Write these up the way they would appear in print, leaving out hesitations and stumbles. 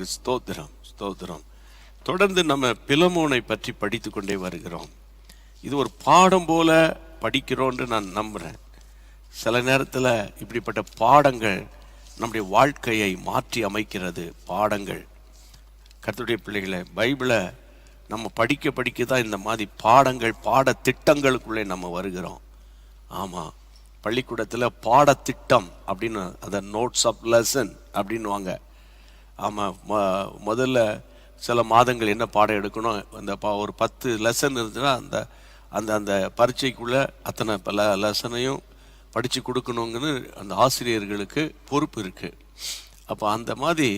கர்த்தருக்கு ஸ்தோத்திரம் ஸ்தோத்திரம். தொடர்ந்து நம்ம பிலமோனை பற்றி படித்து கொண்டே வருகிறோம். இது ஒரு பாடம் போல படிக்கிறோன்னு நான் நம்புகிறேன். சில நேரத்தில் இப்படிப்பட்ட பாடங்கள் நம்முடைய வாழ்க்கையை மாற்றி அமைக்கிறது. பாடங்கள் கர்த்தருடைய பிள்ளைகளை பைபிளை நம்ம படிக்க தான் இந்த மாதிரி பாடங்கள் பாடத்திட்டங்களுக்குள்ளே நம்ம வருகிறோம். ஆமாம், பள்ளிக்கூடத்தில் பாடத்திட்டம் அப்படின்னு அதை நோட்ஸ் ஆஃப் லெசன் அப்படின்வாங்க. ஆமாம், முதல்ல சில மாதங்கள் என்ன பாடம் எடுக்கணும், அந்த ஒரு 10 லெசன் இருந்துச்சுன்னா அந்த அந்த அந்த பரீட்சைக்குள்ளே அத்தனை பல லெசனையும் படித்து கொடுக்கணுங்கன்னு அந்த ஆசிரியர்களுக்கு பொறுப்பு இருக்குது. அப்போ அந்த மாதிரி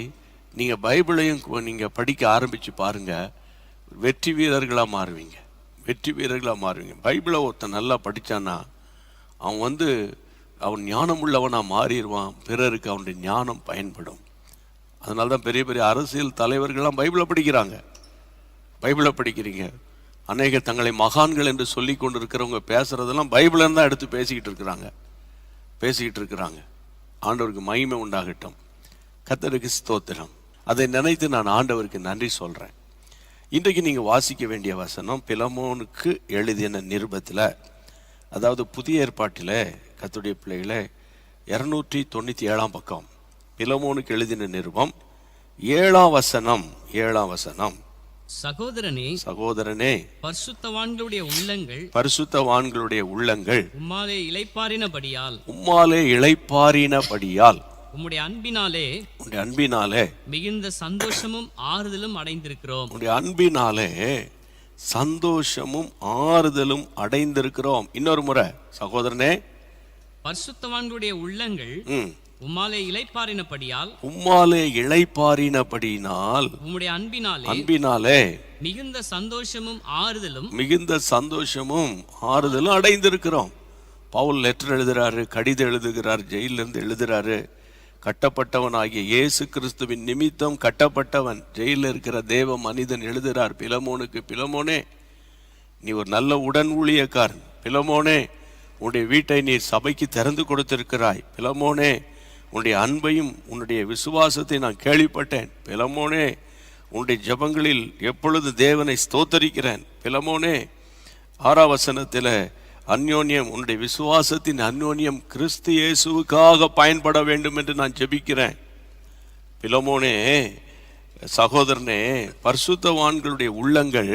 நீங்கள் பைபிளையும் நீங்கள் படிக்க ஆரம்பித்து பாருங்கள், வெற்றி வீரர்களாக மாறுவீங்க. வெற்றி வீரர்களாக மாறுவீங்க. பைபிளை ஒருத்தன் நல்லா படித்தான்னா அவன் ஞானம் உள்ளவனாக மாறிடுவான். பிறருக்கு அவனுடைய ஞானம் பயன்படும். அதனால தான் பெரிய பெரிய அரசியல் தலைவர்கள்லாம் பைபிளை படிக்கிறாங்க. பைபிளை படிக்கிறீங்க. அநேக தங்களை மகான்கள் என்று சொல்லி கொண்டு இருக்கிறவங்க பேசுகிறதெல்லாம் பைபிளன்னு தான் எடுத்து பேசிக்கிட்டு இருக்கிறாங்க. ஆண்டவருக்கு மகிமை உண்டாகட்டும். கர்த்தருக்கு ஸ்தோத்திரம். அதை நினைத்து நான் ஆண்டவருக்கு நன்றி சொல்கிறேன். இன்றைக்கு நீங்கள் வாசிக்க வேண்டிய வசனம் பிலமோனுக்கு எழுதின நிருபத்தில், அதாவது புதிய ஏற்பாட்டில் கர்த்தருடைய பிள்ளைகளை 297 பக்கம், பிலமோனுக்கு எழுதின நிருபம் 7 வசனம். சகோதரனே பரிசுத்தவான்களுடைய உள்ளங்கள் உம்மாலே இளைப்பாறினபடியால் உம்முடைய அன்பினாலே மிகுந்த சந்தோஷமும் ஆறுதலும் அடைந்திருக்கிறோம். இன்னொரு முறை, சகோதரனே பரிசுத்தவான்களுடைய உள்ளங்கள் உம்மாலே இளைப்பாறினபடியால் உம்முடைய அன்பினாலே மிகுந்த சந்தோஷமும் ஆறுதலும் அடைந்திருக்கிறோம். பவுல் லெட்டர் எழுதுறாரு, கடிதம் எழுதுகிறார், ஜெயிலிருந்து எழுதுறாரு. கட்டப்பட்டவனாகிய இயேசு கிறிஸ்துவின் நிமித்தம் கட்டப்பட்டவன் ஜெயிலில் இருக்கிற தேவ மனிதன் எழுதுகிறார் பிலமோனுக்கு, பிலமோனே நீ ஒரு நல்ல உடன் ஊழியக்காரன். பிலமோனே உன்னுடைய வீட்டை நீ சபைக்கு திறந்து கொடுத்திருக்கிறாய். பிலமோனே உன்னுடைய அன்பையும் உன்னுடைய விசுவாசத்தை நான் கேள்விப்பட்டேன். பிலமோனே உன்னுடைய ஜெபங்களில் எப்பொழுது தேவனை ஸ்தோத்தரிக்கிறேன். பிலமோனே 6 வசனத்தில் அந்யோன்யம், உன்னுடைய விசுவாசத்தின் அந்யோன்யம் கிறிஸ்து இயேசுவுக்காக பயன்பட வேண்டும் என்று நான் ஜெபிக்கிறேன். பிலமோனே சகோதரனே, பரிசுத்தவான்களுடைய உள்ளங்கள்,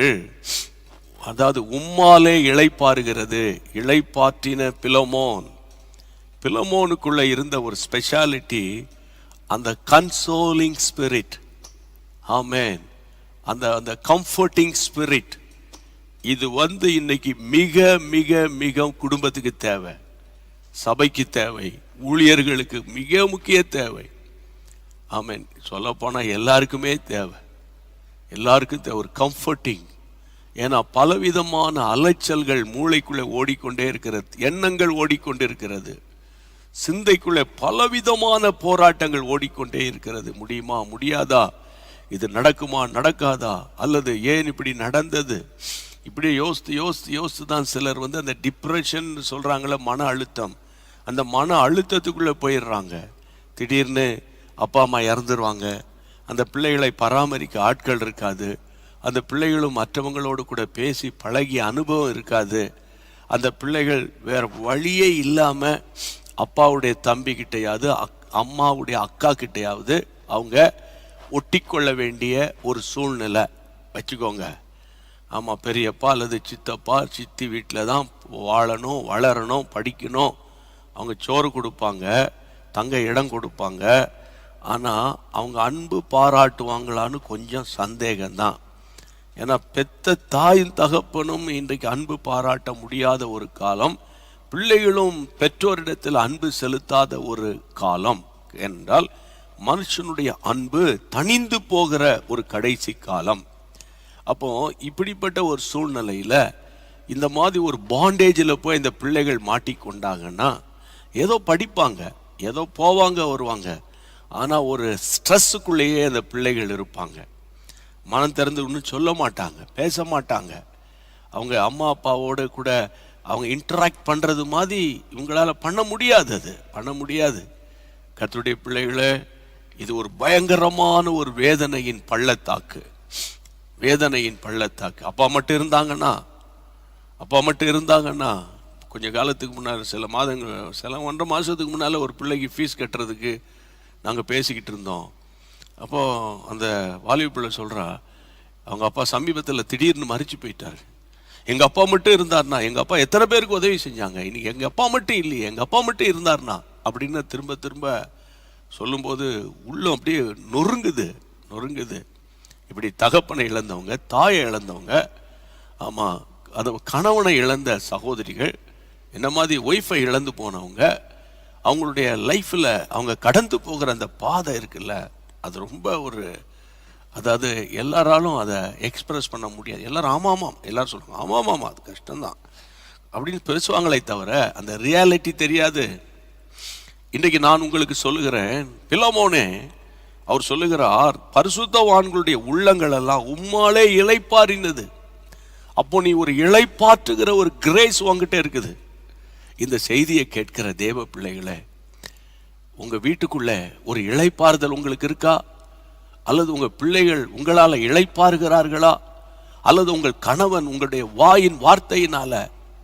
அதாவது உம்மாலே இளைப்பாற்றின பிலமோனுக்குள்ள இருந்த ஒரு ஸ்பெஷாலிட்டி அந்த கன்சோலிங் ஸ்பிரிட். ஆமென். அந்த கம்ஃபர்டிங் ஸ்பிரிட். இது இன்னைக்கு மிக மிக மிக குடும்பத்துக்கு தேவை, சபைக்கு தேவை, ஊழியர்களுக்கு மிக முக்கிய தேவை. ஆமென். சொல்லப்போனால் எல்லாருக்குமே தேவை. ஒரு கம்ஃபர்டிங். ஏன்னா பலவிதமான அலைச்சல்கள் மூளைக்குள்ளே ஓடிக்கொண்டே இருக்கிறது, எண்ணங்கள் ஓடிக்கொண்டிருக்கிறது, சிந்தைக்குள்ளே பலவிதமான போராட்டங்கள் ஓடிக்கொண்டே இருக்கிறது. முடியுமா, முடியாதா, இது நடக்குமா, நடக்காதா, அல்லது ஏன் இப்படி நடந்தது, இப்படி யோசித்து தான் சிலர் அந்த டிப்ரெஷன் சொல்கிறாங்களே, மன அழுத்தம், அந்த மன அழுத்தத்துக்குள்ளே போயிடுறாங்க. திடீர்னு அப்பா அம்மா இறந்துருவாங்க, அந்த பிள்ளைகளை பராமரிக்க ஆட்கள் இருக்காது, அந்த பிள்ளைகளும் மற்றவங்களோடு கூட பேசி பழகிய அனுபவம் இருக்காது, அந்த பிள்ளைகள் வேறு வழியே இல்லாமல் அப்பாவுடைய தம்பி கிட்டையாவது அம்மாவுடைய அக்கா கிட்டையாவது அவங்க ஒட்டிக்கொள்ள வேண்டிய ஒரு சூழ்நிலை வச்சுக்கோங்க. ஆமாம், பெரியப்பா அல்லது சித்தப்பா சித்தி வீட்டில் தான் வாழணும், வளரணும், படிக்கணும். அவங்க சோறு கொடுப்பாங்க, தங்க இடம் கொடுப்பாங்க. ஆனால் அவங்க அன்பு பாராட்டுவாங்களான்னு கொஞ்சம் சந்தேகம்தான். ஏன்னா பெத்த தாயும் தகப்பனும் இன்றைக்கு அன்பு பாராட்ட முடியாத ஒரு காலம், பிள்ளைகளும் பெற்றோரிடத்தில் அன்பு செலுத்தாத ஒரு காலம் என்றால் மனுஷனுடைய அன்பு தணிந்து போகிற ஒரு கடைசி காலம். அப்போ இப்படிப்பட்ட ஒரு சூழ்நிலையில் இந்த மாதிரி ஒரு பாண்டேஜில் போய் இந்த பிள்ளைகள் மாட்டிக்கொண்டாங்கன்னா, ஏதோ படிப்பாங்க, ஏதோ போவாங்க வருவாங்க, ஆனால் ஒரு ஸ்ட்ரெஸ்ஸுக்குள்ளேயே அந்த பிள்ளைகள் இருப்பாங்க. மனம் திறந்து ஒன்றும் சொல்ல மாட்டாங்க, பேச மாட்டாங்க. அவங்க அம்மா அப்பாவோடு கூட அவங்க இன்டராக்ட் பண்ணுறது மாதிரி இவங்களால் பண்ண முடியாது. கர்த்தருடைய பிள்ளைகளே, இது ஒரு பயங்கரமான ஒரு வேதனையின் பள்ளத்தாக்கு, வேதனையின் பள்ளத்தாக்கு. அப்பா மட்டும் இருந்தாங்கன்னா கொஞ்ச காலத்துக்கு முன்னால், சில மாதங்கள், சில 1.5 மாதத்துக்கு முன்னால் ஒரு பிள்ளைக்கு ஃபீஸ் கட்டுறதுக்கு நாங்கள் பேசிக்கிட்டு இருந்தோம். அப்போது அந்த வாலிப பிள்ளை சொல்கிறா, அவங்க அப்பா சமீபத்தில் திடீர்னு மறித்து போயிட்டார். எங்கள் அப்பா மட்டும் இருந்தார்னா, எங்கள் அப்பா எத்தனை பேருக்கு உதவி செஞ்சாங்க, இன்னைக்கு எங்கள் அப்பா மட்டும் இல்லையே, எங்கள் அப்பா மட்டும் இருந்தார்னா அப்படின்னு திரும்ப திரும்ப சொல்லும்போது உள்ளம் அப்படியே நொறுங்குது. இப்படி தகப்பனை இழந்தவங்க, தாயை இழந்தவங்க, ஆமாம், அது கணவனை இழந்த சகோதரிகள், என்ன மாதிரி ஒய்ஃபை இழந்து போனவங்க, அவங்களுடைய லைஃப்பில் அவங்க கடந்து போகிற அந்த பாதை இருக்குல்ல, அது ரொம்ப ஒரு, அதாவது எல்லாராலும் அதை எக்ஸ்பிரஸ் பண்ண முடியாது. எல்லாரும் ஆமாம் எல்லாரும் சொல்லுவாங்க, ஆமாம் அது கஷ்டம்தான் அப்படின்னு பேசுவாங்களே தவிர அந்த ரியாலிட்டி தெரியாது. இன்றைக்கு நான் உங்களுக்கு சொல்லுகிறேன், பிலமோனே அவர் சொல்லுகிறார், பரிசுத்தவான்களுடைய உள்ளங்கள் எல்லாம் உம்மாலே இளைப்பாறினது. அப்போ நீ ஒரு இளைப்பாற்றுகிற ஒரு கிரேஸ் உங்ககிட்ட இருக்குது. இந்த செய்தியை கேட்கிற தேவ பிள்ளைகளே, உங்க வீட்டுக்குள்ள ஒரு இளைப்பாறுதல் உங்களுக்கு இருக்கா? அல்லது உங்க பிள்ளைகள் உங்களால இளைப்பாறுகிறார்களா? அல்லது உங்கள் கணவன் உங்களுடைய வாயின் வார்த்தையினால,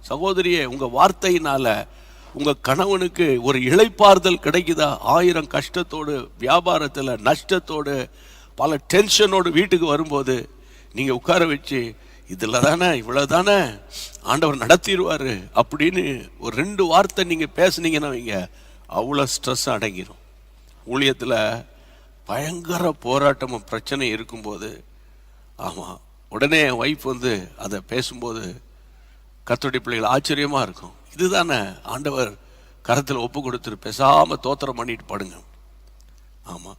சகோதரியே, உங்க வார்த்தையினால உங்க கணவனுக்கு ஒரு இளைப்பாறுதல் கிடைக்குதா? 1000 கஷ்டத்தோடு, வியாபாரத்தில் நஷ்டத்தோடு, பல டென்ஷனோடு வீட்டுக்கு வரும்போது நீங்க உட்கார வச்சு, இதில் தானே இவ்வளவுதானே ஆண்டவர் நடத்திடுவாரு அப்படின்னு ஒரு 2 வார்த்தை நீங்க பேசுனீங்கன்னா வைங்க, அவ்வளோ ஸ்ட்ரெஸ் அடங்கிடும். ஊழியத்தில் பயங்கர போராட்டமும் பிரச்சனை இருக்கும்போது, ஆமாம், உடனே என் ஒய்ஃப் வந்து அதை பேசும்போது கர்த்தருடைய பிள்ளைகள் ஆச்சரியமாக இருக்கும். இதுதானே ஆண்டவர் கரத்தில் ஒப்பு கொடுத்துரு, பேசாமல் தோத்திரம் பண்ணிட்டு படுங்க. ஆமாம்,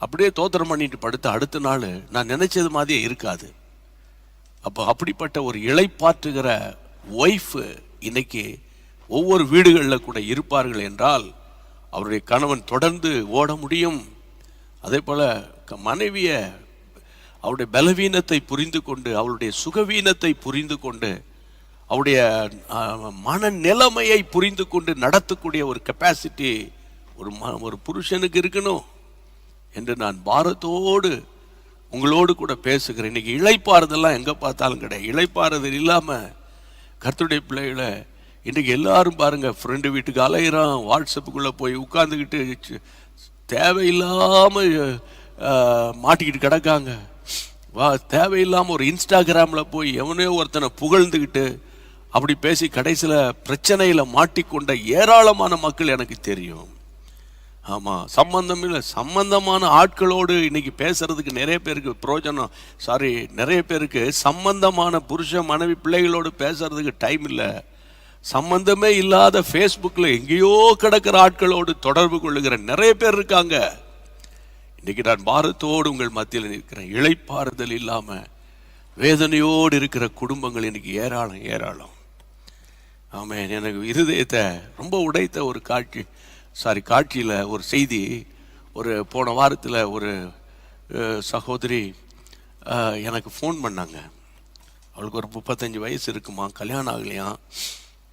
அப்படியே தோத்திரம் பண்ணிட்டு படுத்த அடுத்த நாள் நான் நினைச்சது மாதிரியே இருக்காது. அப்போ அப்படிப்பட்ட ஒரு இளைப்பாற்றுகிற ஒய்ஃப் இன்னைக்கு ஒவ்வொரு வீடுகளில் கூட இருப்பார்கள் என்றால் அவருடைய கணவன் தொடர்ந்து ஓட முடியும். அதே போல மனைவியை அவருடைய பலவீனத்தை புரிந்து கொண்டு, அவளுடைய சுகவீனத்தை புரிந்து கொண்டு, அவருடைய மனநிலைமையை புரிந்து கொண்டு நடத்தக்கூடிய ஒரு கெப்பாசிட்டி ஒரு புருஷனுக்கு இருக்கணும் என்று நான் பாரத்தோடு உங்களோடு கூட பேசுகிறேன். இன்னைக்கு இளைப்பாறுதெல்லாம் எங்கே பார்த்தாலும் கிடையாது. இளைப்பாறுதல் இல்லாமல் கர்த்தருடைய பிள்ளைகளை இன்றைக்கி எல்லாரும் பாருங்கள், ஃப்ரெண்டு வீட்டுக்கு அலையிறான், வாட்ஸ்அப்புக்குள்ளே போய் உட்காந்துக்கிட்டு தேவையில்லாமல் மாட்டிக்கிட்டு கிடக்காங்க. தேவையில்லாமல் ஒரு இன்ஸ்டாகிராமில் போய் எவனையோ ஒருத்தனை புகழ்ந்துக்கிட்டு அப்படி பேசி கடைசியில் பிரச்சனையில் மாட்டிக்கொண்ட ஏராளமான மக்கள் எனக்கு தெரியும். ஆமாம், சம்பந்தம் இல்லை, சம்பந்தமான ஆட்களோடு இன்னைக்கு பேசுறதுக்கு நிறைய பேருக்கு பிரயோஜனம், நிறைய பேருக்கு சம்பந்தமான புருஷ மனைவி பிள்ளைகளோடு பேசுறதுக்கு டைம் இல்லை. சம்பந்தமே இல்லாத ஃபேஸ்புக்கில் எங்கேயோ கிடக்கிற ஆட்களோடு தொடர்பு கொள்ளுகிற நிறைய பேர் இருக்காங்க. இன்னைக்கு நான் பாரத்தோடு உங்கள் மத்தியில் இருக்கிறேன். இளைப்பாறுதல் இல்லாமல் வேதனையோடு இருக்கிற குடும்பங்கள் இன்னைக்கு ஏராளம். ஆமென். எனக்கு இருதயத்தை ரொம்ப உடைத்த ஒரு காட்சியில் ஒரு செய்தி. ஒரு போன வாரத்தில் ஒரு சகோதரி எனக்கு ஃபோன் பண்ணாங்க. அவளுக்கு ஒரு 35 வயசு இருக்குமா, கல்யாணம் ஆகலையாம்.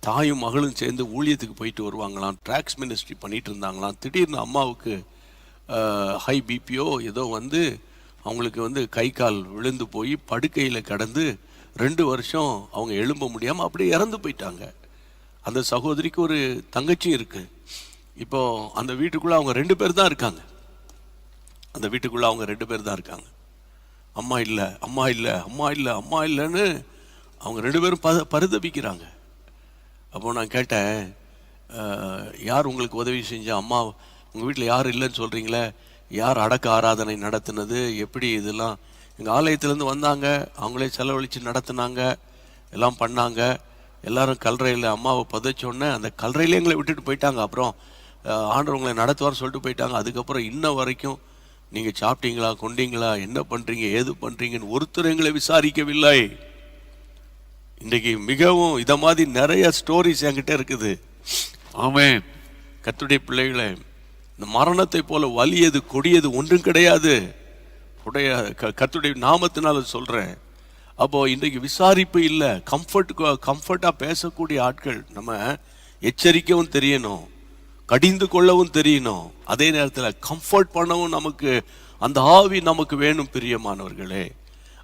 தாயும் மகளும் சேர்ந்து ஊழியத்துக்கு போயிட்டு வருவாங்களாம், ட்ராக்ஸ் மினிஸ்ட்ரி பண்ணிட்டு இருந்தாங்களாம். திடீர்னு அம்மாவுக்கு ஹை பிபியோ ஏதோ வந்து அவங்களுக்கு வந்து கை கால் விழுந்து போய் படுக்கையில் கடந்து 2 வருஷம் அவங்க எழும்ப முடியாமல் அப்படியே இறந்து போயிட்டாங்க. அந்த சகோதரிக்கு ஒரு தங்கச்சி இருக்கு. இப்போ அந்த வீட்டுக்குள்ளே அவங்க 2 பேர் தான் இருக்காங்க. அம்மா இல்லைன்னு அவங்க 2 பேரும் பரிதபிக்கிறாங்க. அப்போ நான் கேட்டேன், யார் உங்களுக்கு உதவி செஞ்சா? அம்மா, உங்கள் வீட்டில் யாரும் இல்லைன்னு சொல்கிறீங்களே, யார் அடக்க ஆராதனை நடத்தினது, எப்படி இதெல்லாம்? எங்கள் ஆலயத்திலேருந்து வந்தாங்க, அவங்களே செலவழித்து நடத்தினாங்க, எல்லாம் பண்ணாங்க. எல்லாரும் கல்லறையில் அம்மாவை புதைச்சோடனே அந்த கல்லறையிலே எங்களை விட்டுட்டு போயிட்டாங்க. அப்புறம் ஆண்டவர் உங்களை நடத்துவார் சொல்லிட்டு போயிட்டாங்க. அதுக்கப்புறம் இன்ன வரைக்கும் நீங்கள் சாப்பிட்டீங்களா, கொண்டீங்களா, என்ன பண்ணுறீங்க, ஏது பண்ணுறீங்கன்னு ஒருத்தர் எங்களை விசாரிக்கவில்லை. இன்றைக்கி மிகவும் இதை மாதிரி நிறைய ஸ்டோரிஸ் என்கிட்ட இருக்குது. ஆமென். கர்த்தருடைய பிள்ளைகளை, இந்த மரணத்தை போல வலியது கொடியது ஒன்றும் கிடையாது. கர்த்தருடைய நாமத்தினால சொல்கிறேன். அப்போ இன்றைக்கு விசாரிப்பு இல்லை, கம்ஃபர்ட்டாக பேசக்கூடிய ஆட்கள். நம்ம எச்சரிக்கவும் தெரியணும், கடிந்து கொள்ளவும் தெரியணும், அதே நேரத்தில் கம்ஃபர்ட் பண்ணவும் நமக்கு அந்த ஆவி நமக்கு வேணும் பிரியமானவர்களே.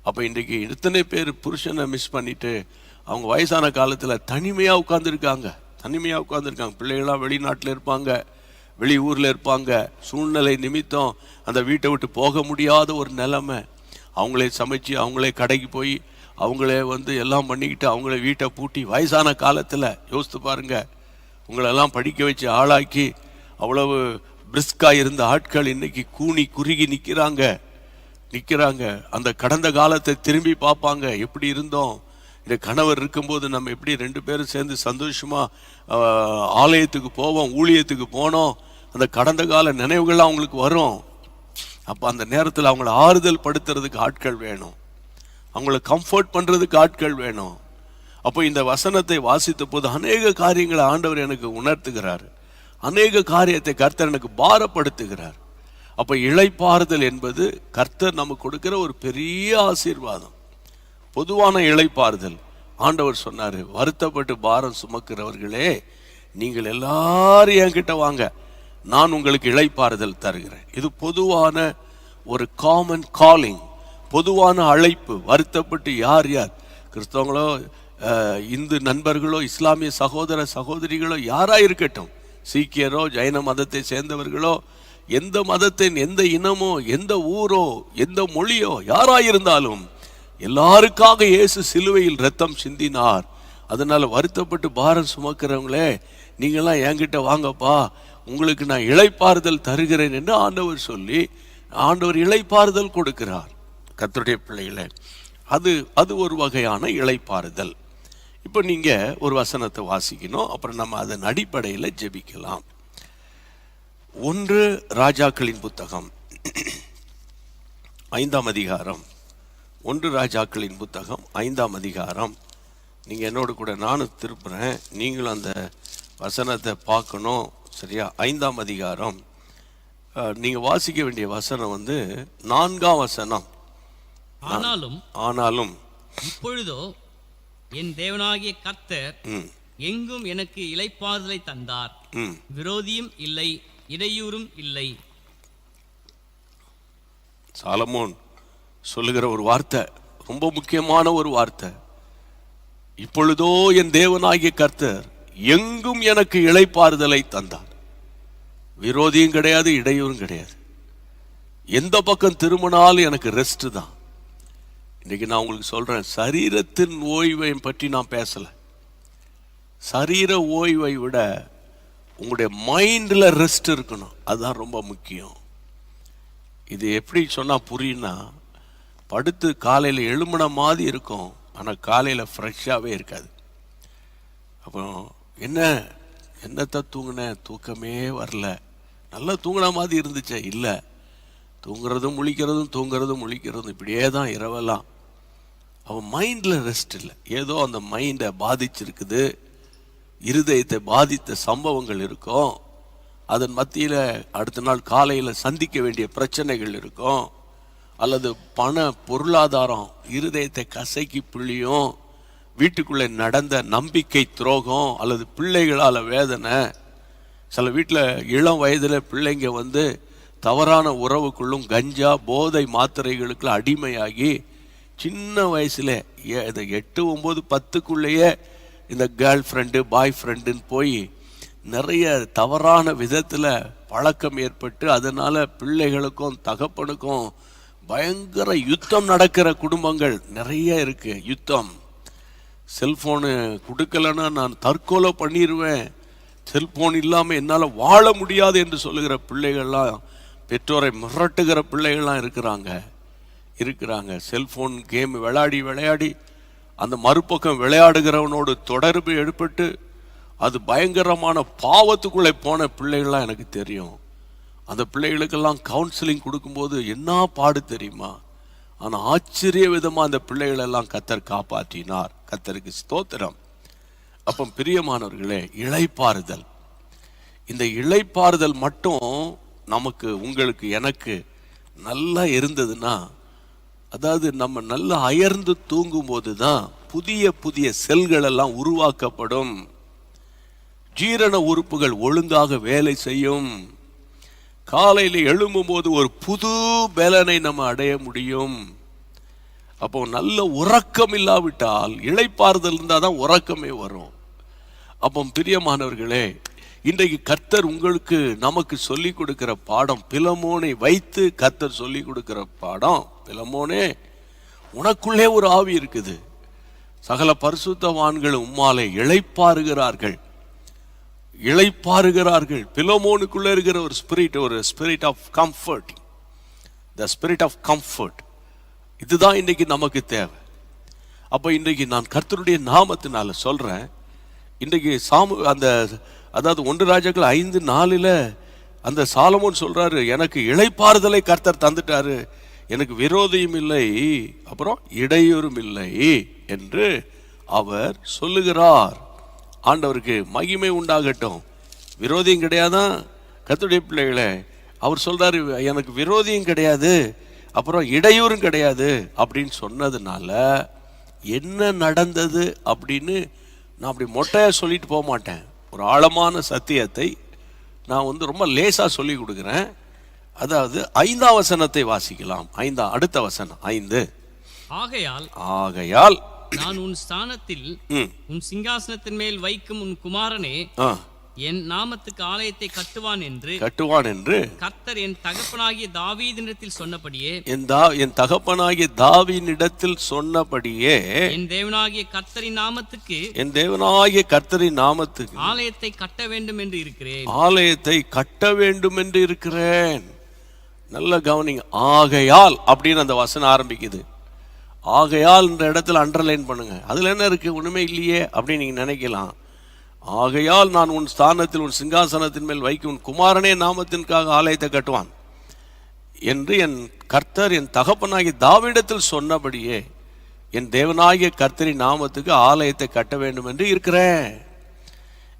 அப்போ இன்றைக்கு எத்தனை பேர் புருஷனை மிஸ் பண்ணிட்டு அவங்க வயசான காலத்தில் தனிமையாக உட்காந்துருக்காங்க. பிள்ளைகளாம் வெளிநாட்டில் இருப்பாங்க, வெளி ஊரில் இருப்பாங்க. சூழ்நிலை நிமித்தம் அந்த வீட்டை விட்டு போக முடியாத ஒரு நிலைமை. அவங்களே சமைச்சு, அவங்களே கடைக்கு போய், அவங்களே எல்லாம் பண்ணிக்கிட்டு, அவங்களே வீட்டை பூட்டி வயசான காலத்தில் யோசித்து பாருங்க. உங்களெல்லாம் படிக்க வச்சு ஆளாக்கி அவ்வளவு பிரிஸ்காக இருந்த ஆட்கள் இன்னைக்கு கூனி குறுகி நிற்கிறாங்க. அந்த கடந்த காலத்தை திரும்பி பார்ப்பாங்க. எப்படி இருந்தோம், இந்த கணவர் இருக்கும்போது நம்ம எப்படி 2 பேரும் சேர்ந்து சந்தோஷமா ஆலயத்துக்கு போவோம், ஊழியத்துக்கு போனோம். அந்த கடந்த கால நினைவுகள்லாம் அவங்களுக்கு வரும். அப்போ அந்த நேரத்தில் அவங்கள ஆறுதல் படுத்துறதுக்கு ஆட்கள் வேணும், அவங்கள கம்ஃபர்ட் பண்றதுக்கு ஆட்கள் வேணும். அப்போ இந்த வசனத்தை வாசித்த போது அநேக காரியங்களை ஆண்டவர் எனக்கு உணர்த்துகிறார், அநேக காரியத்தை கர்த்தர் எனக்கு பாரப்படுத்துகிறார். அப்போ இளைப்பாறுதல் என்பது கர்த்தர் நமக்கு கொடுக்கிற ஒரு பெரிய ஆசீர்வாதம், பொதுவான இளைப்பாறுதல். ஆண்டவர் சொன்னாரு, வருத்தப்பட்டு பாரம் சுமக்கிறவர்களே நீங்கள் எல்லாரும் என்கிட்ட வாங்க, நான் உங்களுக்கு இளைப்பாறுதல் தருகிறேன். இது பொதுவான ஒரு காமன் காலிங், பொதுவான அழைப்பு. வருத்தப்பட்டு யார் கிறிஸ்தவங்களோ, இந்து நண்பர்களோ, இஸ்லாமிய சகோதர சகோதரிகளோ யாரா இருக்கட்டும், சீக்கியரோ, ஜைன மதத்தை சேர்ந்தவர்களோ, எந்த மதத்தின், எந்த இனமோ, எந்த ஊரோ, எந்த மொழியோ யாராயிருந்தாலும் எல்லாருக்காக இயேசு சிலுவையில் ரத்தம் சிந்தினார். அதனால வருத்தப்பட்டு பாரம் சுமக்கிறவங்களே நீங்கெல்லாம் என்கிட்ட வாங்கப்பா, உங்களுக்கு நான் இளைப்பாறுதல் தருகிறேன் என்று ஆண்டவர் சொல்லி, ஆண்டவர் இளைப்பாறுதல் கொடுக்கிறார் கர்த்தருடைய பிள்ளைகளே. அது ஒரு வகையான இளைப்பாறுதல். இப்போ நீங்க ஒரு வசனத்தை வாசிக்கணும், அப்புறம் நம்ம அதன் அடிப்படையில் ஜெபிக்கலாம். 1 ராஜாக்களின் புத்தகம் 5ஆம் அதிகாரம். 1 ராஜாக்களின் புத்தகம் 5ஆம் அதிகாரம். நீங்கள் என்னோடு கூட நானும் திருப்புறேன், நீங்களும் அந்த வசனத்தை பார்க்கணும், சரியா? 5ஆம் அதிகாரம். நீங்கள் வாசிக்க வேண்டிய வசனம் 4ஆம் வசனம். ஆனாலும் இப்பொழுதோ என் தேவனாகிய கர்த்தர் எங்கும் எனக்கு இளைப்பாறுதலை தந்தார், விரோதியும் இல்லை, இடையூறும் இல்லை. சாலமோன் சொல்லுகிற ஒரு வார்த்தை, ரொம்ப முக்கியமான ஒரு வார்த்தை. இப்பொழுதோ என் தேவனாகிய கர்த்தர் எங்கும் எனக்கு இளைப்பாறுதலை தந்தார், விரோதியும் கிடையாது, இடையூறும் கிடையாது. எந்த பக்கம் திரும்பினாலும் எனக்கு ரெஸ்ட் தான். இன்னைக்கு நான் உங்களுக்கு சொல்றேன், சரீரத்தின் ஓய்வை பற்றி நான் பேசல. சரீர ஓய்வை விட உங்களுடைய மைண்ட்ல ரெஸ்ட் இருக்கணும், அதுதான் ரொம்ப முக்கியம். இது எப்படி சொன்னா புரியும்னா, படுத்து காலையில் எழும்பின மாதிரி இருக்கும், ஆனால் காலையில் ஃப்ரெஷ்ஷாகவே இருக்காது. அப்புறம் என்னத்தை தூங்கினேன், தூக்கமே வரல, நல்லா தூங்கின மாதிரி இருந்துச்சே, இல்லை, தூங்குறதும் முழிக்கிறதும் தூங்குறதும் முழிக்கிறதும் இப்படியே தான் இரவெல்லாம். அவன் மைண்டில் ரெஸ்ட் இல்லை, ஏதோ அந்த மைண்டை பாதிச்சிருக்குது, இருதயத்தை பாதித்த சம்பவங்கள் இருக்கும், அதன் மத்தியில் அடுத்த நாள் காலையில் சந்திக்க வேண்டிய பிரச்சனைகள் இருக்கும், அல்லது பண பொருளாதாரம் இருதயத்தை கசக்கி பிழியும், வீட்டுக்குள்ளே நடந்த நம்பிக்கை துரோகம், அல்லது பிள்ளைகளால் வேதனை. சில வீட்டில் இளம் வயதில் பிள்ளைங்க தவறான உறவுக்குள்ளும் கஞ்சா போதை மாத்திரைகளுக்கு அடிமையாகி சின்ன வயசுல 8, 9, 10க்குள்ளேயே இந்த கேர்ள் ஃப்ரெண்டு பாய் ஃப்ரெண்டுன்னு போய் நிறைய தவறான விதத்தில் பழக்கம் ஏற்பட்டு, அதனால பிள்ளைகளுக்கும் தகப்பனுக்கும் பயங்கர யுத்தம் நடக்கிற குடும்பங்கள் நிறைய இருக்கு. யுத்தம், செல்போனு கொடுக்கலன்னா நான் தற்கொலை பண்ணிடுவேன், செல்போன் இல்லாமல் என்னால் வாழ முடியாது என்று சொல்லுகிற பிள்ளைகள்லாம், பெற்றோரை மிரட்டுகிற பிள்ளைகள்லாம் இருக்கிறாங்க. செல்போன் கேம் விளையாடி அந்த மறுபக்கம் விளையாடுகிறவனோடு தொடர்பு ஏற்பட்டு அது பயங்கரமான பாவத்துக்குள்ளே போன பிள்ளைகள்லாம் எனக்கு தெரியும். அந்த பிள்ளைகளுக்கெல்லாம் கவுன்சிலிங் கொடுக்கும்போது என்ன பாடு தெரியுமா? ஆனால் ஆச்சரிய விதமாக அந்த பிள்ளைகளெல்லாம் கர்த்தர் காப்பாற்றினார். கர்த்தருக்கு ஸ்தோத்திரம். அப்போ பிரியமானவர்களே, இளைப்பாறுதல், இந்த இளைப்பாறுதல் மட்டும் நமக்கு, உங்களுக்கு, எனக்கு நல்லா இருந்ததுன்னா, அதாவது நம்ம நல்லா அயர்ந்து தூங்கும் போது தான் புதிய புதிய செல்கள் எல்லாம் உருவாக்கப்படும். ஜீரண உறுப்புகள் ஒழுங்காக வேலை செய்யும். காலையில் எழும்பும் போது ஒரு புது பலனை நம்ம அடைய முடியும். அப்போ நல்ல உறக்கம் இல்லாவிட்டால், இளைப்பாறுதல் இருந்தால் தான் உறக்கமே வரும். அப்போ பிரியமானவர்களே, இன்றைக்கு கர்த்தர் உங்களுக்கு நமக்கு சொல்லி கொடுக்கிற பாடம், பிலமோனை வைத்து கர்த்தர் சொல்லி கொடுக்கிற பாடம், பிலமோனே உனக்குள்ளே ஒரு ஆவி இருக்குது, சகல பரிசுத்தவான்கள் உம்மாலே இளைப்பாறுகிறார்கள். பிலமோனுக்குள்ள இருக்கிற ஒரு spirit of comfort, the spirit of comfort, இதுதான் இன்னைக்கு நமக்கு தேவை. அப்ப இன்றைக்கு நான் கர்த்தருடைய நாமத்தினால சொல்றேன், இன்றைக்கு அதாவது 1 ராஜாக்கள் 5:4 அந்த சாலமோன் சொல்றாரு, எனக்கு இளைப்பாறுதலை கர்த்தர் தந்துட்டாரு, எனக்கு விரோதியும் இல்லை, அப்புறம் இடையூறும் இல்லை என்று அவர் சொல்லுகிறார். ஆண்டவருக்கு மகிமை உண்டாகட்டும். விரோதியும் கிடையாதான் கர்த்தருடைய பிள்ளைகளே. அவர் சொல்றாரு, எனக்கு விரோதியும் கிடையாது, அப்புறம் இடையூறும் கிடையாது அப்படின்னு சொன்னதுனால என்ன நடந்தது அப்படின்னு நான் அப்படி மொட்டையா சொல்லிட்டு போக மாட்டேன். ஒரு ஆழமான சத்தியத்தை நான் ரொம்ப லேசா சொல்லி கொடுக்குறேன். அதாவது 5ஆம் வசனத்தை வாசிக்கலாம். அடுத்த வசனம் 5. ஆகையால் நான் உன் ஸ்தானத்தில் உன் சிங்காசனத்தின் மேல் வைக்கும் உன் குமாரனே என் நாமத்துக்கு ஆலயத்தை கட்டுவான் என்று கர்த்தர் என் தகப்பனாகிய தாவீதினிடத்தில் சொன்னபடியே என் தகப்பனாகிய தாவீதினிடத்தில் சொன்னபடியே என் தேவனாகிய கர்த்தரின் நாமத்துக்கு ஆலயத்தை கட்ட வேண்டும் என்று இருக்கிறேன். நல்ல கவனிங்க. ஆகையால் அப்படின்னு அந்த வசனம் ஆரம்பிக்குது. ஆகையால் என்ற இடத்துல அண்டர்லைன் பண்ணுங்க. அதுல என்ன இருக்கு, ஒண்ணுமே இல்லையே அப்படின்னு நீங்க நினைக்கலாம். ஆகையால் நான் உன் ஸ்தானத்தில் உன் சிங்காசனத்தின் மேல் வைக்கும் உன் குமாரனே நாமத்திற்காக ஆலயத்தை கட்டுவான் என்று என் கர்த்தர் என் தகப்பனாகிய தாவீதிடத்தில் சொன்னபடியே என் தேவனாகிய கர்த்தரின் நாமத்துக்கு ஆலயத்தை கட்ட வேண்டும் என்று இருக்கிறேன்.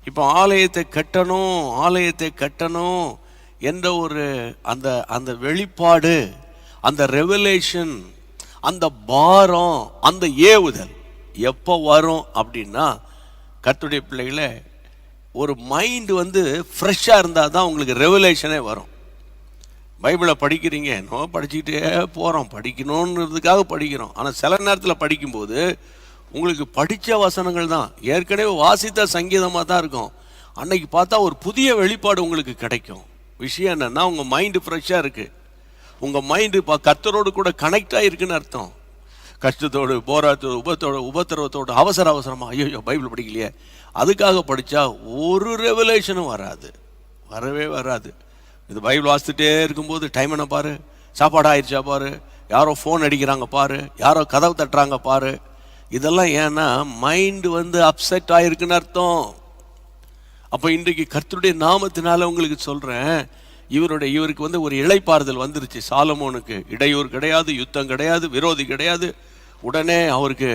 இப்போ ஆலயத்தை கட்டணும் என்ற ஒரு அந்த வெளிப்பாடு, அந்த ரெவலேஷன், அந்த பாரம், அந்த ஏவுதல் எப்போ வரும் அப்படின்னா, கர்த்தருடைய பிள்ளைகளே, ஒரு மைண்ட் ஃப்ரெஷ்ஷாக இருந்தால் தான் உங்களுக்கு ரெவலேஷனே வரும். பைபிளை படிக்கிறீங்க, படிச்சுக்கிட்டே போகிறோம், படிக்கணுன்றதுக்காக படிக்கிறோம். ஆனால் சில நேரத்தில் படிக்கும்போது உங்களுக்கு படித்த வசனங்கள் தான் ஏற்கனவே வாசித்த சங்கீதமாக தான் இருக்கும். அன்னைக்கு பார்த்தா ஒரு புதிய வெளிப்பாடு உங்களுக்கு கிடைக்கும். விஷயம் என்னென்னா, உங்கள் மைண்டு ஃப்ரெஷ்ஷாக இருக்குது, உங்கள் மைண்டு கர்த்தரோடு கூட கனெக்ட் ஆகிருக்குன்னு அர்த்தம். கஷ்டத்தோடு, போராட்டத்தோடு, உபத்திரவத்தோடு அவசரமா ஐயோ பைபிள் படிக்கலையே அதுக்காக படித்தா ஒரு ரெவலேஷனும் வரவே வராது. இது பைபிள் வாசித்துட்டே இருக்கும்போது டைம் என்ன பாரு, சாப்பாடு ஆயிடுச்சா பாரு, யாரோ ஃபோன் அடிக்கிறாங்க பாரு, யாரோ கதவு தட்டுறாங்க பாரு. இதெல்லாம் ஏன்னா மைண்டு அப்செட் ஆகிருக்குன்னு அர்த்தம். அப்போ இன்றைக்கு கர்த்தருடைய நாமத்தினால உங்களுக்கு சொல்கிறேன், இவருக்கு ஒரு இளைப்பாறுதல் வந்துருச்சு. சாலமோனுக்கு இடையூறு கிடையாது, யுத்தம் கிடையாது, விரோதி கிடையாது. உடனே அவருக்கு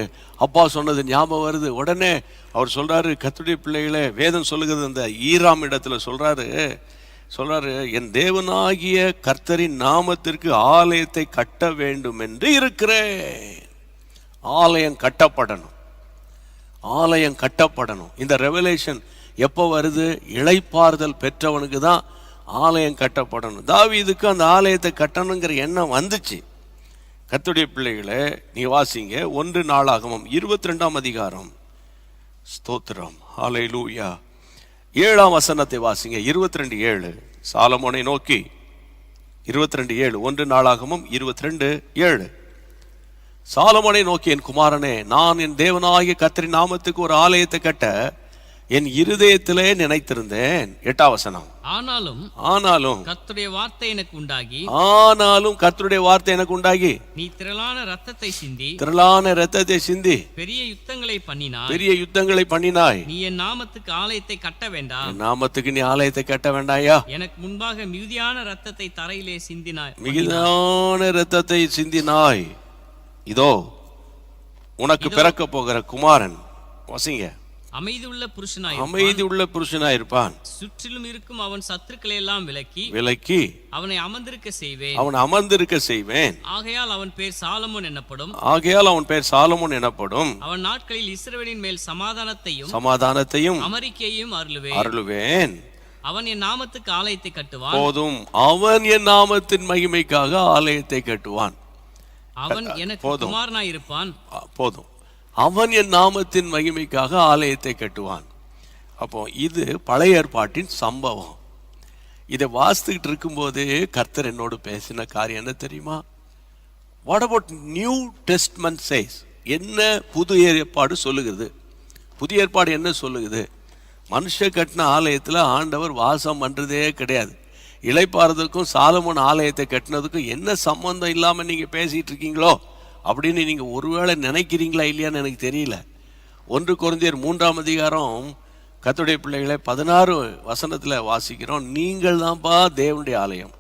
அப்பா சொன்னது ஞாபகம் வருது. உடனே அவர் சொல்றாரு, கர்த்தருடைய பிள்ளைகளே, வேதம் சொல்லுகிறது, அந்த ஈராம் இடத்துல சொல்றாரு, என் தேவனாகிய கர்த்தரின் நாமத்திற்கு ஆலயத்தை கட்ட வேண்டும் என்று இருக்கிறேன். ஆலயம் கட்டப்படணும். இந்த ரெவலேஷன் எப்போ வருது? இளைப்பாறுதல் பெற்றவனுக்கு தான் ஆலயம் கட்டப்படணும். தாவீதுக்கு அந்த ஆலயத்தை கட்டணுங்கிற எண்ணம் வந்துச்சு. கர்த்தருடைய பிள்ளைகளே, நீ வாசிங்க 1 நாளாகமம் 22ஆம் அதிகாரம். ஸ்தோத்திரம், ஹல்லேலூயா. 7ஆம் வசனத்தை வாசிங்க. 22:7 சாலமோனை நோக்கி 22:7 1 நாளாகமம் 22:7 சாலமோனை நோக்கி, என் குமாரனே, நான் என் தேவனாகிய கர்த்தரின் நாமத்துக்கு ஒரு ஆலயத்தை கட்ட என் இருதயத்திலே நினைத்திருந்தேன். 8ஆம் வசனம். ஆனாலும் கர்த்தருடைய வார்த்தை எனக்கு உண்டாகி நீ திரளான ரத்தத்தை சிந்தி பெரிய யுத்தங்களை பண்ணினாய். நீ என் நாமத்துக்கு ஆலயத்தை கட்ட வேண்டாம். என் நாமத்துக்கு நீ ஆலயத்தை கட்ட வேண்டாயா? எனக்கு முன்பாக மிகுதியான ரத்தத்தை தரையிலே சிந்தினாய். இதோ உனக்கு பிறக்க போகிற குமாரன், வசிங்க, அமைதியுள்ள புருஷனாய் இருப்பான். சுற்றிலும் இருக்கும் அவன் சத்துருக்களை எல்லாம் விலக்கி அவனை அமர்ந்திருக்க செய்வேன். ஆகையால் அவன் பேர் சாலமோன் எனப்படும். அவன் நாட்களில் இஸ்ரவேலின் மேல் சமாதானத்தையும் அமரிக்கையையும் அருளுவேன். அவன் என் நாமத்துக்கு ஆலயத்தை கட்டுவான். போதும், அவன் என் நாமத்தின் மகிமைக்காக ஆலயத்தை கட்டுவான். அவன் எனக்கு குமாரனாய் இருப்பான். போதும், அவன் என் நாமத்தின் மகிமைக்காக ஆலயத்தை கட்டுவான். அப்போ இது பழைய ஏற்பாட்டின் சம்பவம். இதை வாசித்துக்கிட்டு இருக்கும்போது கர்த்தர் என்னோடு பேசின காரியம் என்ன தெரியுமா? What about New Testament says? என்ன புது ஏற்பாடு சொல்லுகிறது? புதிய ஏற்பாடு என்ன சொல்லுகிறது? மனுஷ கட்டின ஆலயத்தில் ஆண்டவர் வாசம் பண்ணுறதே கிடையாது. இளைப்பாறுதலுக்கும் சாலமோன் ஆலயத்தை கட்டினதுக்கும் என்ன சம்பந்தம் இல்லாமல் நீங்கள் பேசிகிட்டு இருக்கீங்களோ அப்படின்னு நீங்கள் ஒருவேளை நினைக்கிறீங்களா இல்லையான்னு எனக்கு தெரியல. 1 கொரிந்தியர் 3ஆம் அதிகாரம் கர்த்தருடைய பிள்ளைகளை 16 வசனத்தில் வாசிக்கிறோம். நீங்கள் தான்ப்பா தேவனுடைய ஆலயம்.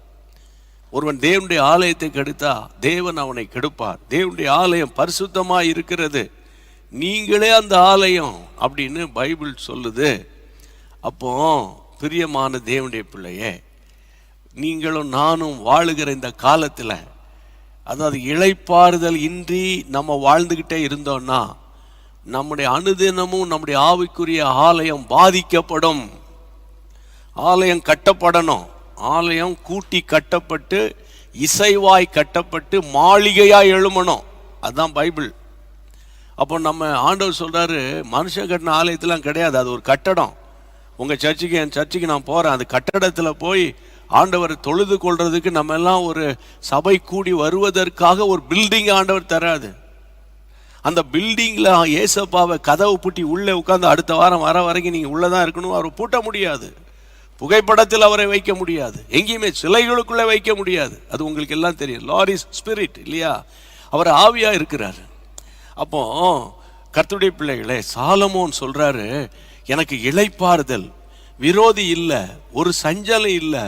ஒருவன் தேவனுடைய ஆலயத்தை கெடுத்தா தேவன் அவனை கெடுப்பார். தேவனுடைய ஆலயம் பரிசுத்தமாக இருக்கிறது, நீங்களே அந்த ஆலயம் அப்படின்னு பைபிள் சொல்லுது. அப்போ பிரியமான தேவனுடைய பிள்ளையே, நீங்களும் நானும் வாழுகிற இந்த காலத்தில், அதாவது இளைப்பாறுதல் இன்றி நம்ம வாழ்ந்துக்கிட்டே இருந்தோம்னா நம்முடைய அனுதினமும் நம்முடைய ஆவிக்குரிய ஆலயம் பாதிக்கப்படும். ஆலயம் கட்டப்படணும். ஆலயம் கூட்டி கட்டப்பட்டு இசைவாய் கட்டப்பட்டு மாளிகையாய் எழுமணும். அதுதான் பைபிள். அப்போ நம்ம ஆண்டவர் சொல்றாரு, மனுஷன் கட்டின ஆலயத்திலாம் கிடையாது, அது ஒரு கட்டடம். உங்கள் சர்ச்சுக்கு என் சர்ச்சுக்கு நான் போகிறேன், அந்த கட்டடத்தில் போய் ஆண்டவர் தொழுது கொள்றதுக்கு நம்ம எல்லாம் ஒரு சபை கூடி வருவதற்காக ஒரு பில்டிங் ஆண்டவர் தராது. அந்த பில்டிங்கில் ஏசப்பாவை கதவு பூட்டி உள்ளே உட்காந்து அடுத்த வாரம் வர வரைக்கும் நீங்கள் உள்ளே தான் இருக்கணும். அவரை பூட்ட முடியாது. புகைப்படத்தில் அவரை வைக்க முடியாது. எங்கேயுமே சிலைகளுக்குள்ளே வைக்க முடியாது. அது உங்களுக்கு எல்லாம் தெரியும். லார்ட் இஸ் ஸ்பிரிட் இல்லையா? அவர் ஆவியாக இருக்கிறார். அப்போ கர்த்தருடைய பிள்ளைகளே, சாலமோன் சொல்றாரு, எனக்கு இளைப்பாறுதல், விரோதி இல்லை, ஒரு சஞ்சலம் இல்லை,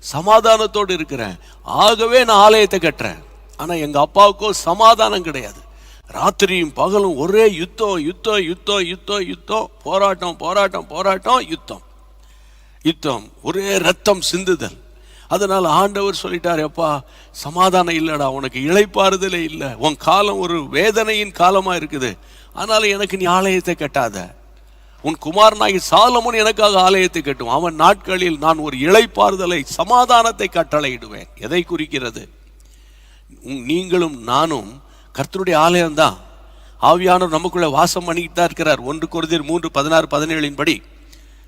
சமாதானத்தோடு இருக்கிறேன். ஆகவே நான் ஆலயத்தை கட்டுறேன். ஆனால் எங்கள் அப்பாவுக்கோ சமாதானம் கிடையாது. ராத்திரியும் பகலும் ஒரே யுத்தம் யுத்தம் யுத்தம் யுத்தம் யுத்தம், போராட்டம் போராட்டம் போராட்டம், யுத்தம் யுத்தம், ஒரே ரத்தம் சிந்துதல். அதனால் ஆண்டவர் சொல்லிட்டார், எப்பா சமாதானம் இல்லைடா, உனக்கு இளைப்பாறுதலே இல்லை, உன் காலம் ஒரு வேதனையின் காலமாக இருக்குது. அதனால் எனக்கு நீ ஆலயத்தை கட்டாத. உன் குமாரனாகி சாலமோன் எனக்காக ஆலயத்தை கட்டும். அவன் நாட்களில் நான் ஒரு இளைப்பாறுதலை சமாதானத்தை கட்டளையிடுவேன். எதை குறிக்கிறது? நீங்களும் நானும் கர்த்தருடைய ஆலயம்தான். ஆவியானவர் நமக்குள்ளே வாசம் பண்ணிக்கிட்டு தான் இருக்கிறார். 1 கொரிந்தியர் 3:16-17 படி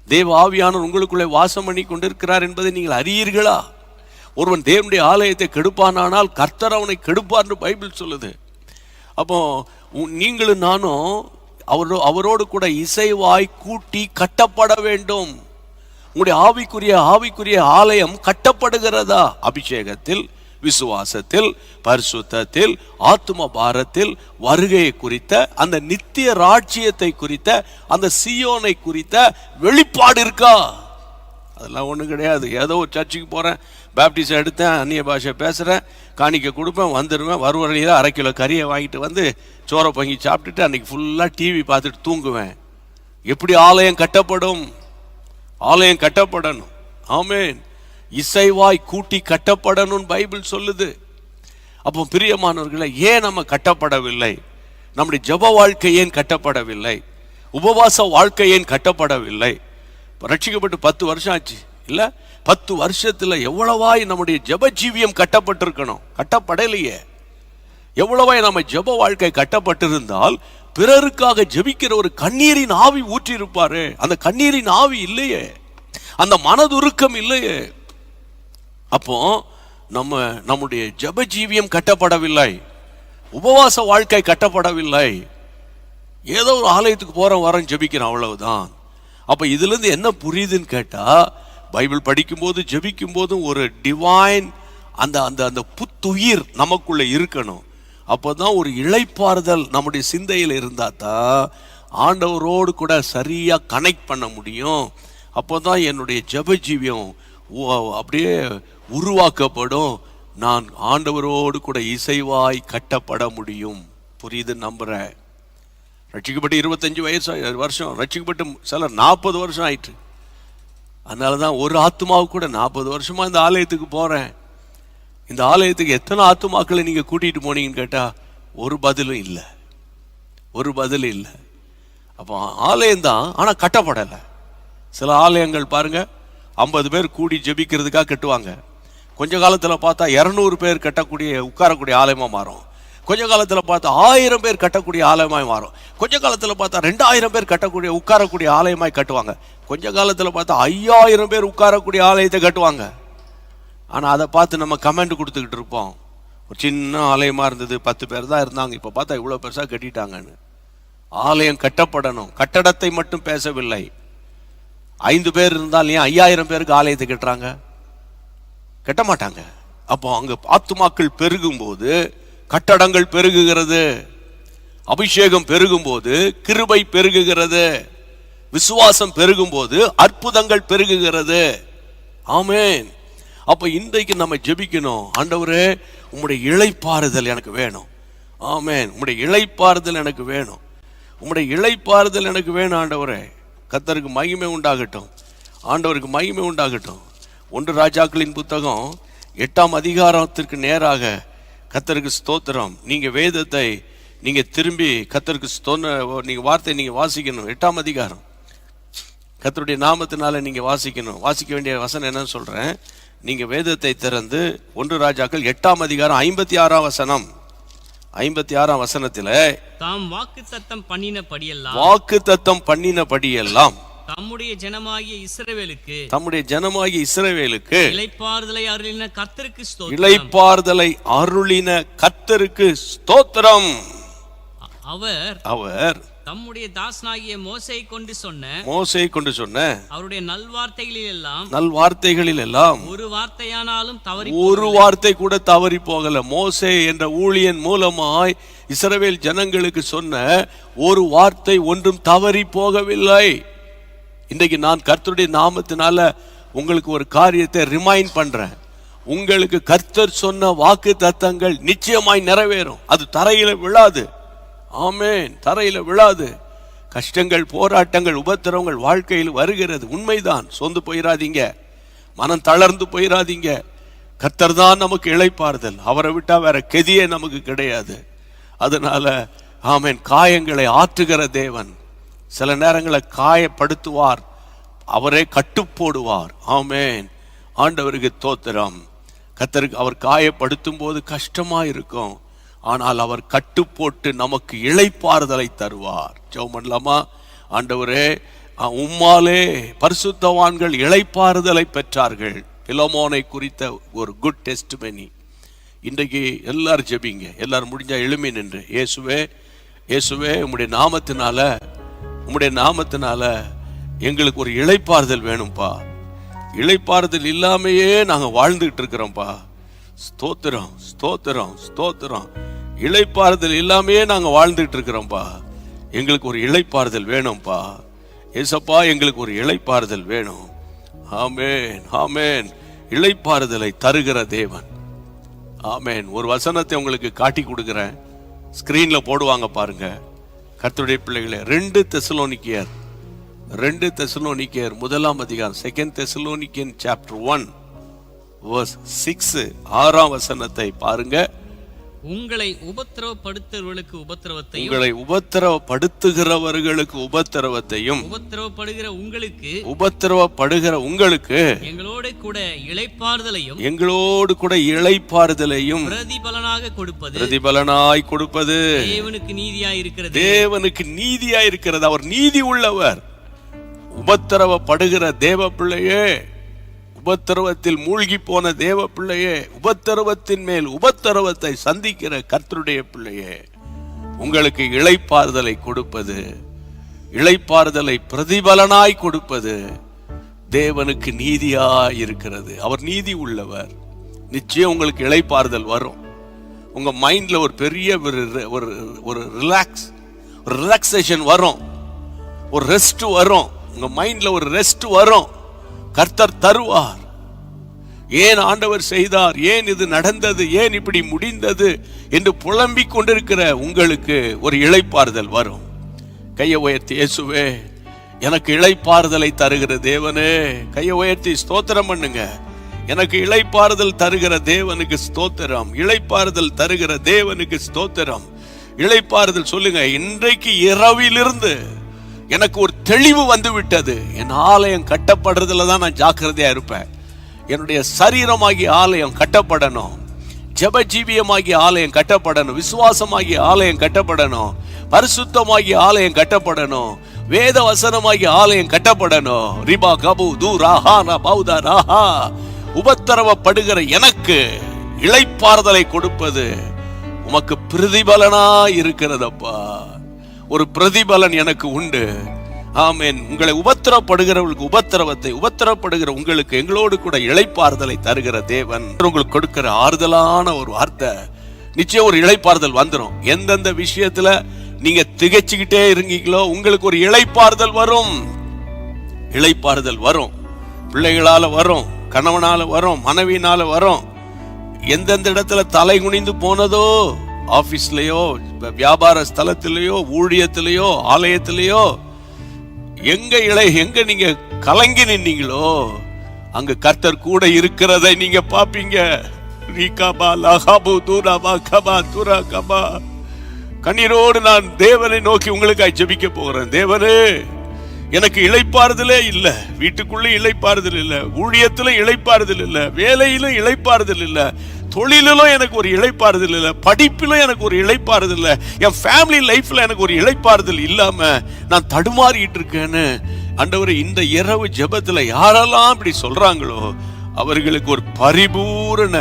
தேவ ஆவியானவர் உங்களுக்குள்ளே வாசம் பண்ணி கொண்டிருக்கிறார் என்பதை நீங்கள் அறியீர்களா? ஒருவன் தேவனுடைய ஆலயத்தை கெடுப்பானானால் கர்த்தர் அவனை கெடுப்பார்னு பைபிள் சொல்லுது. அப்போ நீங்களும் நானும் அவரோடு கூட இசைவாய் கூட்டி கட்டப்பட வேண்டும். உங்களுடைய ஆவிக்குரிய ஆலயம் கட்டப்படுகிறதா? அபிஷேகத்தில், விசுவாசத்தில், பரிசுத்தத்தில், ஆத்தும பாரத்தில், வருகையை குறித்த அந்த நித்திய ராஜ்யத்தை குறித்த அந்த சீயோனை குறித்த வெளிப்பாடு இருக்கா? அதெல்லாம் ஒன்றும் கிடையாது. ஏதோ ஒரு சர்ச்சுக்கு போகிறேன், பேப்டிஸ்ட் எடுத்தேன், அந்நிய பாஷை பேசுகிறேன், காணிக்க கொடுப்பேன், வந்துடுவேன், வருவரையில் 1/2 கிலோ கறியை வாங்கிட்டு வந்து சோறை பங்கி சாப்பிட்டுட்டு அன்றைக்கி ஃபுல்லாக டிவி பார்த்துட்டு தூங்குவேன். எப்படி ஆலயம் கட்டப்படும்? ஆலயம் கட்டப்படணும். ஆமென். இசைவாய் கூட்டி கட்டப்படணும் பைபிள் சொல்லுது. அப்போ பிரியமானவர்களை, ஏன் நம்ம கட்டப்படவில்லை? நம்முடைய ஜெப வாழ்க்கை ஏன் கட்டப்படவில்லை? உபவாச வாழ்க்கை ஏன் கட்டப்படவில்லை? ரட்சிக்கப்பட்டு 10 வருஷம் ஆச்சு இல்லை? 10 வருஷத்தில் எவ்வளவாய் நம்முடைய ஜெப ஜீவியம் கட்டப்பட்டிருக்கணும்? கட்டப்படலையே. எவ்வளவாய் நம்ம ஜெப வாழ்க்கை கட்டப்பட்டிருந்தால் பிறருக்காக ஜெபிக்கிற ஒரு கண்ணீரின் ஆவி ஊற்றி இருப்பாரு. அந்த கண்ணீரின் ஆவி இல்லையே, அந்த மனதுருக்கம் இல்லையே. அப்போ நம்முடைய ஜெப ஜீவியம் கட்டப்படவில்லை, உபவாச வாழ்க்கை கட்டப்படவில்லை. ஏதோ ஒரு ஆலயத்துக்கு போறோம் வரோம் ஜெபிக்கிறோம், அவ்வளவுதான். அப்ப இதுல இருந்து என்ன புரியுதுன்னு கேட்டா, பைபிள் படிக்கும் போது ஜெபிக்கும் போதும் ஒரு டிவைன் அந்த அந்த அந்த புத்துயிர் நமக்குள்ள இருக்கணும். அப்போதான் ஒரு இளைப்பாறுதல் நம்முடைய சிந்தையில் இருந்தா தான் ஆண்டவரோடு கூட சரியா கனெக்ட் பண்ண முடியும். அப்போதான் என்னுடைய ஜெப ஜீவியம் அப்படியே உருவாக்கப்படும். நான் ஆண்டவரோடு கூட இசைவாய் கட்டப்பட முடியும். புரியுது நம்புறேன். ரட்சிக்கப்பட்டு 25 வருஷம், ரட்சிக்கப்பட்டு சிலர் 40 வருஷம் ஆயிற்று. அதனால தான் ஒரு ஆத்துமாவுக்கு கூட 40 வருஷமா இந்த ஆலயத்துக்கு போறேன், இந்த ஆலயத்துக்கு எத்தனை ஆத்துமாக்களை நீங்க கூட்டிட்டு போனீங்கன்னு கேட்டா ஒரு பதிலும் இல்லை, ஒரு பதில் இல்லை. அப்போ ஆலயம்தான், ஆனா கட்டப்படலை. சில ஆலயங்கள் பாருங்க 50 பேர் கூடி ஜெபிக்கிறதுக்காக கட்டுவாங்க. கொஞ்ச காலத்துல பார்த்தா 200 பேர் கட்டக்கூடிய உட்காரக்கூடிய ஆலயமா மாறும். கொஞ்ச காலத்துல பார்த்தா 1000 பேர் கட்டக்கூடிய ஆலயமாய் மாறும். கொஞ்ச காலத்துல பார்த்தா 2000 பேர் கட்டக்கூடிய உட்காரக்கூடிய ஆலயமாய் கட்டுவாங்க. கொஞ்ச காலத்துல பார்த்தா 5000 பேர் உட்காரக்கூடிய ஆலயத்தை கட்டுவாங்க. ஆனா அதை பார்த்து நம்ம கமெண்ட் கொடுத்துக்கிட்டு இருப்போம், ஒரு சின்ன ஆலயமா இருந்தது, 10 பேர் தான் இருந்தாங்க, இப்ப பார்த்தா இவ்வளவு பெருசா கட்டிட்டாங்கன்னு. ஆலயம் கட்டப்படணும். கட்டடத்தை மட்டும் பேசவில்லை. 5 பேர் இருந்தால் ஏன் 5000 பேருக்கு ஆலயத்தை கட்டுறாங்க? கட்ட மாட்டாங்க. அப்போ அங்க ஆத்துமாக்கள் பெருகும் போது கட்டடங்கள் பெருகுகிறது, அபிஷேகம் பெருகும் போது கிருபை பெருகுகிறது, விசுவாசம் பெருகும் போது அற்புதங்கள் பெருகுகிறது. ஆமென். அப்ப இன்றைக்கு நம்ம ஜெபிக்கணும், ஆண்டவரே உம்முடைய இளைப்பாறுதல் எனக்கு வேணும். ஆமென். உம்முடைய இளைப்பாறுதல் எனக்கு வேணும், உம்முடைய இளைப்பாறுதல் எனக்கு வேணும். ஆண்டவரே கர்த்தருக்கு மகிமை உண்டாகட்டும், ஆண்டவருக்கு மகிமை உண்டாகட்டும். 1 ராஜாக்களின் புத்தகம் 8ஆம் அதிகாரத்திற்கு நேராக கர்த்தருக்கு ஸ்தோத்திரம். நீங்க வேதத்தை நீங்க திரும்பி கர்த்தருக்கு நீங்க வார்த்தை நீங்க வாசிக்கணும். 8ஆம் அதிகாரம் கர்த்தருடைய நாமத்தினால நீங்க வாசிக்கணும். வாசிக்க வேண்டிய வசனம் என்னன்னு சொல்றேன். நீங்க வேதத்தை திறந்து 1 ராஜாக்கள் 8ஆம் அதிகாரம் 56ஆம் வசனம். 56ஆம் வசனத்துல தாம் வாக்குத்தத்தம் பண்ணினபடியெல்லாம், வாக்குத்தத்தம் பண்ணினபடியெல்லாம் தம்முடைய ஜனமாகிய இஸ்ரவேலுக்கு இளைப்பாறுதலை அருளின கர்த்தருக்கு ஸ்தோத்திரம். இளைப்பாறுதலை அருளின கர்த்தருக்கு ஸ்தோத்திரம். அவர் தம்முடைய தாசனாகிய மோசேயை கொண்டு சொன்ன அவருடைய நல்வார்த்தைகளில் எல்லாம் ஒரு வார்த்தை கூட தவறி போகல. மோசே என்ற ஊழியன் மூலமாய் இஸ்ரவேல் ஜனங்களுக்கு சொன்ன ஒரு வார்த்தை ஒன்றும் தவறி போகவில்லை. இன்றைக்கு நான் கர்த்தருடைய நாமத்தினால உங்களுக்கு ஒரு காரியத்தை ரிமைண்ட் பண்றேன். உங்களுக்கு கர்த்தர் சொன்ன வாக்கு தத்தங்கள் நிச்சயமாய் நிறைவேறும். அது தரையில விழாது. ஆமென். தரையில விழாது. கஷ்டங்கள், போராட்டங்கள், உபத்திரவங்கள் வாழ்க்கையில் வருகிறது, உண்மைதான். சோர்ந்து போயிடாதீங்க, மனம் தளர்ந்து போயிடாதீங்க. கர்த்தர் தான் நமக்கு இளைப்பாறுதல். அவரை விட்டா வேற கெதியே நமக்கு கிடையாது. அதனால ஆமென். காயங்களை ஆற்றுகிற தேவன் சில நேரங்களை காயப்படுத்துவார், அவரே கட்டு போடுவார். ஆமென். ஆண்டவருக்கு தோத்திரம். கர்த்தருக்கு அவர் காயப்படுத்தும் போது கஷ்டமா இருக்கும், ஆனால் அவர் கட்டு போட்டு நமக்கு இளைப்பாறுதலை தருவார். ஜெபம் பண்ணலாமா? ஆண்டவரே உம்மாலே பரிசுத்தவான்கள் இளைப்பாறுதலை பெற்றார்கள். பிலமோனை குறித்த ஒரு குட் டெஸ்டிமனி. இன்றைக்கு எல்லாரும் ஜெபிங்க. எல்லாரும் முடிஞ்சா எழுமி நின்று, இயேசுவே இயேசுவே உம்முடைய நாமத்தினால எங்களுக்கு ஒரு இளைப்பாறுதல் வேணும்பா. இளைப்பாறுதல் இல்லாமையே நாங்க வாழ்ந்துகிட்டு இருக்கிறோம்ப்பா. ஸ்தோத்திரம் ஸ்தோத்திரம் ஸ்தோத்திரம். இளைப்பாறுதல் இல்லாமையே நாங்க வாழ்ந்துகிட்டு இருக்கிறோம்ப்பா. எங்களுக்கு ஒரு இளைப்பாறுதல் வேணும்ப்பா. ஏசப்பா எங்களுக்கு ஒரு இளைப்பாறுதல் வேணும். ஆமென் ஆமென். இளைப்பாறுதலை தருகிற தேவன். ஆமென். ஒரு வசனத்தை உங்களுக்கு காட்டி கொடுக்கிறேன், ஸ்கிரீன்ல போடுவாங்க பாருங்க. கர்த்தருடைய பிள்ளைகளே, 2 தெசலோனிக்கேயர் 1ஆம் அதிகாரம், 2 தெசலோனிக்கன் சாப்டர் 1 verse 6 6ஆம் வசனத்தை பாருங்க. உங்களை உபத்திரவப்படுத்துகிறவர்களுக்கு உபத்திரவத்தையும் உபத்திரவப்படுகிற உங்களுக்கு எங்களோடு கூட இளைப்பாறுதலையும் பிரதிபலனாய் கொடுப்பது தேவனுக்கு நீதியாய் இருக்கிறது. அவர் நீதி உள்ளவர். உபத்திரவப்படுகிற தேவ பிள்ளையே, உபத்திரவத்தில் மூழ்கி போன தேவ பிள்ளையே, உபத்திரவத்தின் மேல் உபத்திரவத்தை சந்திக்கிற கர்த்தருடைய பிள்ளையே, உங்களுக்கு இளைப்பாறுதலை கொடுப்பது, இளைப்பாறுதலை பிரதிபலனாய் கொடுப்பது தேவனுக்கு நீதியாய் இருக்கிறது. அவர் நீதி உள்ளவர். நிச்சயம் உங்களுக்கு இளைப்பாறுதல் வரும். உங்க மைண்ட்ல ஒரு பெரிய ஒரு ரிலாக்ஸேஷன் வரும், ஒரு ரெஸ்ட் வரும். உங்க மைண்ட்ல ஒரு ரெஸ்ட் வரும். கர்த்தர் தருவார். ஏன் ஆண்டவர் செய்தார், ஏன் இது நடந்தது, ஏன் இப்படி முடிந்தது என்று புலம்பிக் கொண்டிருக்கிற உங்களுக்கு ஒரு இளைப்பாறுதல் வரும். கையை உயர்த்தி, இயேசுவே எனக்கு இளைப்பாறுதலை தருகிற தேவனே, கையை உயர்த்தி ஸ்தோத்திரம் பண்ணுங்க. எனக்கு இளைப்பாறுதல் தருகிற தேவனுக்கு ஸ்தோத்திரம், இளைப்பாறுதல் தருகிற தேவனுக்கு ஸ்தோத்திரம். இளைப்பாறுதல் சொல்லுங்க. இன்றைக்கு இரவிலிருந்து எனக்கு ஒரு தெளிவு வந்து விட்டது. என் ஆலயம் கட்டப்படுறதுல தான் நான் ஜாக்கிரதையா இருப்பேன். என்னுடைய சரீரமாகிய ஆலயம் கட்டப்படணும், ஜெபஜீவியமாகிய ஆலயம் கட்டப்படணும், விசுவாசமாகிய ஆலயம் கட்டப்படணும், பரிசுத்தமாகிய ஆலயம் கட்டப்படணும், வேத வசனமாகிய ஆலயம் கட்டப்படணும். ரிபா கபு தூ ராஹா நா பௌதா ராஹா. உபத்திரவப்படுகிற எனக்கு இளைப்பாறுதலை கொடுப்பது உமக்கு பிரதிபலனா இருக்கிறதப்பா. ஒரு பிரதிபலன் எனக்கு உண்டு. ஆமென். உங்களை உபத்திரப்படுகிறவர்களுக்கு உபத்திரவத்தை, உபத்திரப்படுகிற உங்களுக்கு எங்களோடு கூட இளைப்பாறுதலை தருகிற தேவன் உங்களுக்கு கொடுக்கிற ஆறுதலான ஒரு வார்த்தை. நிச்சயம் ஒரு இளைப்பாறுதல் வந்துடும். எந்தெந்த விஷயத்துல நீங்க திகைச்சுக்கிட்டே இருங்கீங்களோ உங்களுக்கு ஒரு இளைப்பாறுதல் வரும். இளைப்பாறுதல் வரும். பிள்ளைகளால வரும், கணவனால வரும், மனைவியினால வரும். எந்தெந்த இடத்துல தலை குனிந்து போனதோ, ஆபீஸ்லயோ, வியாபார ஸ்தலத்திலேயோ, ஊழியத்திலேயோ, ஆலயத்திலேயோ, எங்க நீங்க கலங்கி நின்னீங்களோ அங்க கர்த்தர் கூட இருக்கிறதை நீங்க பாப்பீங்க. கண்ணீரோடு நான் தேவனை நோக்கி உங்களுக்காக ஜெபிக்க போகிறேன். தேவனே, எனக்கு இளைப்பாறுதலே இல்ல, வீட்டுக்குள்ள இளைப்பாறுதல் இல்ல, ஊழியத்துல இளைப்பாறுதல் இல்ல, வேலையிலும் இளைப்பாறுதல் இல்ல, தொழிலும் எனக்கு ஒரு இளைப்பாறுதல் இல்ல, படிப்பிலும் எனக்கு ஒரு இளைப்பாறுதல் இல்ல, என் ஃபேமிலி லைஃப்ல எனக்கு ஒரு இளைப்பாறுதல் இல்லாம நான் தடுமாறிட்டு இருக்கேன்னு ஆண்டவரே, இந்த இரவு ஜெபத்துல யாரெல்லாம் இப்படி சொல்றாங்களோ அவர்களுக்கு ஒரு பரிபூரண,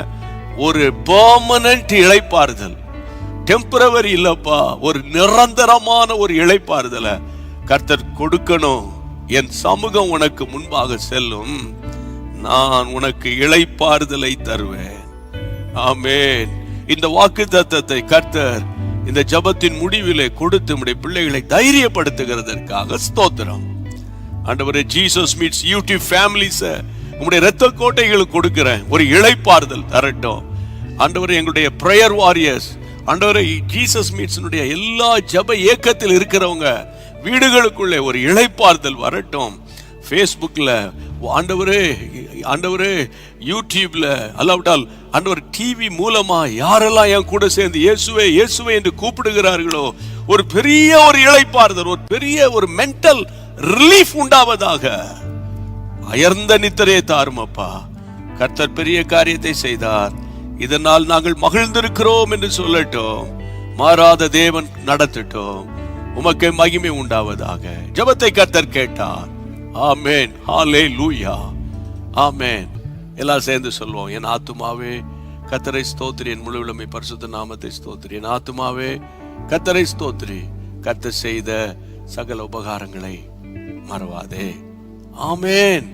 ஒரு பெர்மனன்ட் இளைப்பாறுதல், டெம்பரவரி இல்லப்பா, ஒரு நிரந்தரமான ஒரு இளைப்பாறுதலை கர்த்தர் கொடுக்கணும். என் சமூகம் உனக்கு முன்பாக செல்லும், நான் உனக்கு இளைப்பாறுதலை தருவேன். ஆமென். இந்த வாக்குத்தத்தத்தை கர்த்தர் இந்த ஜெபத்தின் முடிவிலே கொடுத்து நம்முடைய பிள்ளைகளை தைரியப்படுத்துகிறதற்காக ஸ்தோத்திரம். ஆண்டவரே, ஜீசஸ் மீட்ஸ் யூடியூப் ஃபேமிலிஸ் உங்களுடைய இரத்த கோட்டைகளுக்கு கொடுக்கிறேன். ஒரு இளைப்பாறுதல் தரட்டும் ஆண்டவரே. எங்களுடைய பிரேயர் வாரியர்ஸ் ஆண்டவரே, ஜீசஸ் மீட்ஸ்னுடைய எல்லா ஜெப ஏக்கத்தில் இருக்கிறவங்க வீடுகளுக்குள்ளே ஒரு இளைப்பாறுதல் வரட்டும். ஃபேஸ்புக்ல ஆண்டவரே, ஆண்டவரே, யூடியூப்ல, அல்லாவிட்டால் ஆண்டவர் டிவி மூலமா யாரெல்லாம் என் கூட சேர்ந்து இயேசுவே இயேசுவே என்று கூப்பிடுகிறார்களோ ஒரு பெரிய ஒரு இளைப்பாறுதல், ஒரு பெரிய ஒரு மென்டல் ரிலீஃப் உண்டாவதாக. அயர்ந்த நித்திரையை தாருமப்பா. கர்த்தர் பெரிய காரியத்தை செய்தார், இதனால் நாங்கள் மகிழ்ந்திருக்கிறோம் என்று சொல்லட்டும். மாறாத தேவன் நடத்தட்டும். உமக்கு மகிமை உண்டாவதாக. ஜெபத்தை கர்த்தர் கேட்டார். ஆமென். ஹல்லேலூயா. ஆமென். எல்லாம் சேர்ந்து சொல்வோம். என் ஆத்துமாவே கர்த்தரை ஸ்தோத்திரி, என் முழு உள்ளமே பரிசுத்த நாமத்தை ஸ்தோத்திரி. என் ஆத்துமாவே கர்த்தரை ஸ்தோத்திரி, கர்த்தர் செய்த சகல உபகாரங்களை மறவாதே. ஆமென்.